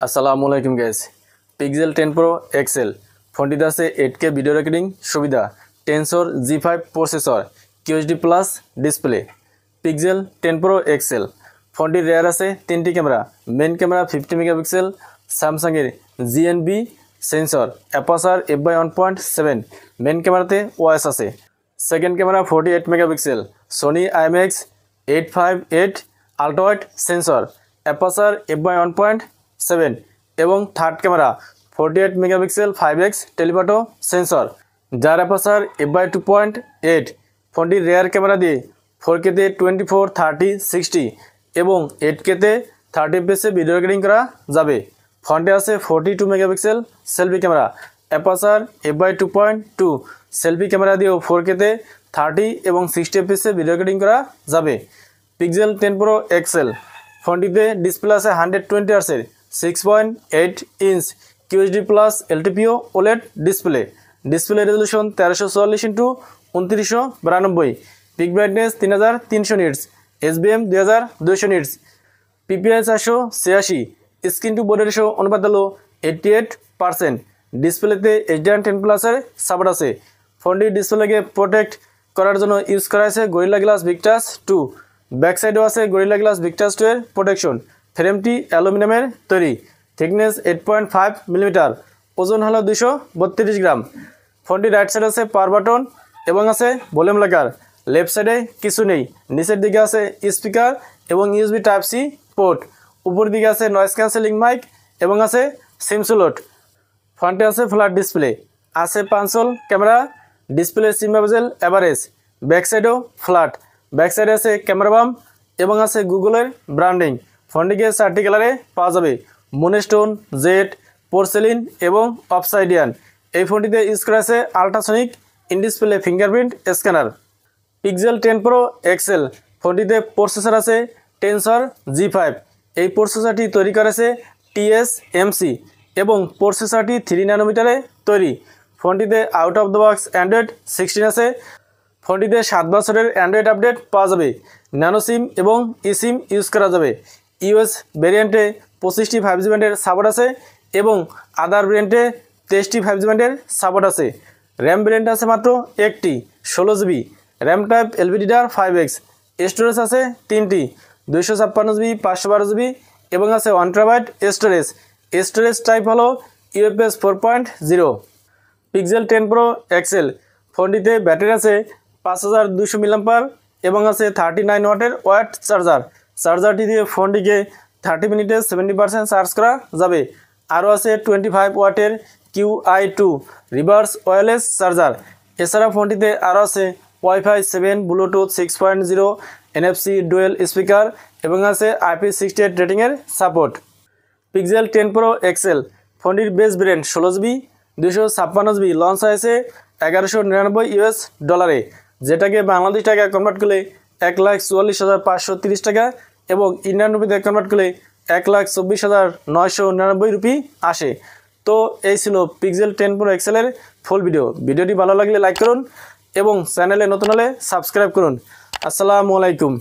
আসসালামু আলাইকুম guys. Pixel 10 Pro XL ফোনটিতে আছে 8K ভিডিও রেকর্ডিং সুবিধা, Tensor G5 processor, QHD plus display. Pixel 10 Pro XL ফোনটির রেয়ার আছে 3টি ক্যামেরা, মেন ক্যামেরা 50 মেগাপিক্সেল, স্যামসাংয়ের GNB সেন্সর, অ্যাপারচার f/1.7, মেন ক্যামেরাতে OIS আছে। Second camera 48 megapixel, Sony IMX 858 ultrawide sensor, aperture f/1.7 এবং third camera 48 megapixel 5x telephoto sensor, যার aperture f/2.8। ফোনটির রেয়ার ক্যামেরা দিয়ে 4Kতে 24, 30, 60 এবং 8Kতে 30 fps ভিডিও রেকর্ডিং করা যাবে। ফ্রন্টে আছে 42 megapixel selfie camera, aperture f/2.2। Selfie camera দিয়েও 4Kতে 30 এবং 60 fps ভিডিও রেকর্ডিং করা যাবে। পিক্সেল 10 Pro XL ফোনটিতে ডিসপ্লে আছে 120 হার্টজের 6.8 inch QHD plus LTPO OLED display. Display resolution 1340x2992, peak brightness 3300 nits, SBM 2200 nits, PPI 486, screen to body ratio অনুপাত হলো 88%। ডিসপ্লেতে HDR10 প্লাসের সাপোর্ট আছে। ফোনটির ডিসপ্লেকে প্রোটেক্ট করার জন্য ইউজ করা হয়েছে গরিলা গ্লাস ভিক্টাস 2। ব্যাক সাইডেও আছে গরিলা গ্লাস ভিক্টাস 2 এর প্রোটেকশন। ফ্রেমটি অ্যালুমিনিয়ামের তৈরি, থিকনেস 8.5 মিলিমিটার, ওজন হলো 232 গ্রাম। ফোনটি রাইট সাইডে আছে পাওয়ার বাটন এবং আছে ভলিউম লাগার। লেফট সাইডে কিছু নেই। নিচের দিকে আছে স্পিকার এবং USB Type-C পোর্ট। উপর দিকে আছে নয়েজ ক্যান্সেলিং মাইক এবং আছে সিম স্লট। ফ্রন্টে আছে ফ্ল্যাট ডিসপ্লে, আছে পাঁচল ক্যামেরা, ডিসপ্লে সিম বেজেল এভারেজ। ব্যাক সাইডেও ফ্ল্যাট। ব্যাক সাইডে আছে ক্যামেরা বাম এবং আছে গুগলের ব্র্যান্ডিং। ফোনটিকে 4টি কালারে পাওয়া যাবে, মুনস্টোন, জেড, পোর্সেলিন এবং অফসাইডিয়ান। এই ফোনটিতে ইউজ করা আছে ultrasonic in display fingerprint scanner. Pixel 10 Pro XL ফোনটিতে প্রসেসর আছে টেনসর G5। এই প্রসেসরটি তৈরি করেছে TSMC এবং প্রসেসরটি 3 ন্যানোমিটারে তৈরি। ফোনটিতে out of the box Android 16 আছে। ফোনটিতে 7 বছরের অ্যান্ড্রয়েড আপডেট পাওয়া যাবে। ন্যানো সিম এবং eSIM ইউজ করা যাবে। US ভ্যারিয়েন্টে 25টি 5G ব্যান্ডের সাপোর্ট আছে এবং আদার ভ্যারিয়েন্টে 23টি 5G ব্যান্ডের সাপোর্ট আছে। র্যাম ভ্যারিয়েন্ট আছে মাত্র একটি 16GB, RAM type LPDDR5X। Storage আছে 3টি 256GB, 512GB এবং আছে 1TB স্টোরেজ। স্টোরেজ টাইপ হলো UFS 4.0। পিক্সেল 10 Pro XL ফোনটিতে ব্যাটারি আছে 5200 mAh এবং আছে 39 ওয়াটের ওয়্যাট চার্জার। চার্জারটি দিয়ে ফোনটিকে 30 মিনিটে 70% চার্জ করা যাবে। আরও আছে 25 ওয়াটের QI2 রিভার্স ওয়্যারলেস চার্জার। এছাড়া ফোনটিতে আরও আছে Wi-Fi 7, Bluetooth 6.0, NFC dual speaker এবং আছে IP68 রেটিংয়ের সাপোর্ট। পিক্সেল 10 Pro XL ফোনটির base variant 16GB, 256GB launch হয়েছে $1199, যেটাকে বাংলাদেশ টাকায় কনভার্ট করলে 1,44,530 টাকা এবং ইন্ডিয়ান রুপিতে কনভার্ট করলে 1,24,999 রুপি আসে। তো এই ছিল পিক্সেল 10 Pro XL এর ফুল ভিডিও। ভিডিওটি ভালো লাগলে লাইক করুন এবং চ্যানেলে নতুন হলে সাবস্ক্রাইব করুন। আসসালামু আলাইকুম।